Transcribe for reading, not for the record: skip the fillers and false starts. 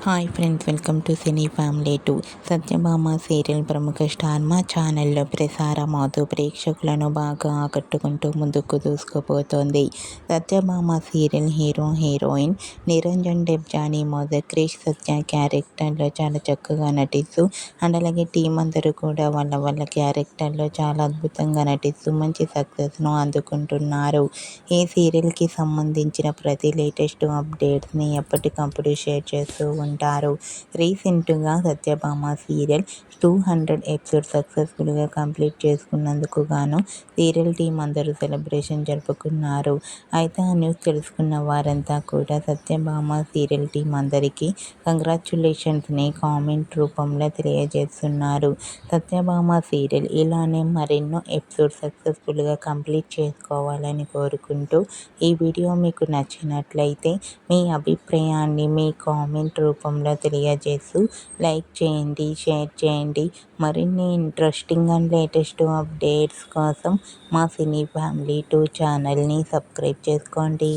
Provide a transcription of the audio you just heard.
Hi friends, welcome to cine family 2. Satyabhama serial ప్రముఖ star Maa ఛానల్లో ప్రసారమవుతూ ప్రేక్షకులను బాగా ఆకట్టుకుంటూ ముందుకు దూసుకుపోతోంది. Satyabhama serial hero heroine Niranjan Debjani mother Krish Satya క్యారెక్టర్లో చాలా చక్కగా నటిస్తూ అండ్ అలాగే టీం అందరూ కూడా వాళ్ళ క్యారెక్టర్లో చాలా అద్భుతంగా నటిస్తూ మంచి సక్సెస్ను అందుకుంటున్నారు. ఈ సీరియల్కి సంబంధించిన ప్రతి లేటెస్ట్ అప్డేట్స్ని ఎప్పటికప్పుడు షేర్ చేస్తూ ఉంటారు. రీసెంట్గా సత్యభామ సీరియల్ 200 ఎపిసోడ్స్ సక్సెస్ఫుల్గా కంప్లీట్ చేసుకున్నందుకు గాను సీరియల్ టీం అందరూ సెలబ్రేషన్ జరుపుకున్నారు. అయితే ఆ న్యూస్ తెలుసుకున్న వారంతా కూడా సత్యభామ సీరియల్ టీం అందరికీ కంగ్రాచ్యులేషన్స్ని కామెంట్ రూపంలో తెలియజేస్తున్నారు. సత్యభామ సీరియల్ ఇలానే మరెన్నో ఎపిసోడ్స్ సక్సెస్ఫుల్గా కంప్లీట్ చేసుకోవాలని కోరుకుంటూ ఈ వీడియో మీకు నచ్చినట్లయితే మీ అభిప్రాయాన్ని మీ కామెంట్ రూపంలో తెలియజేస్తూ లైక్ చేయండి, షేర్ చేయండి. మరిన్ని ఇంట్రెస్టింగ్ అండ్ లేటెస్ట్ అప్డేట్స్ కోసం మా సినీ ఫ్యామిలీ 2 ఛానల్ని సబ్స్క్రైబ్ చేసుకోండి.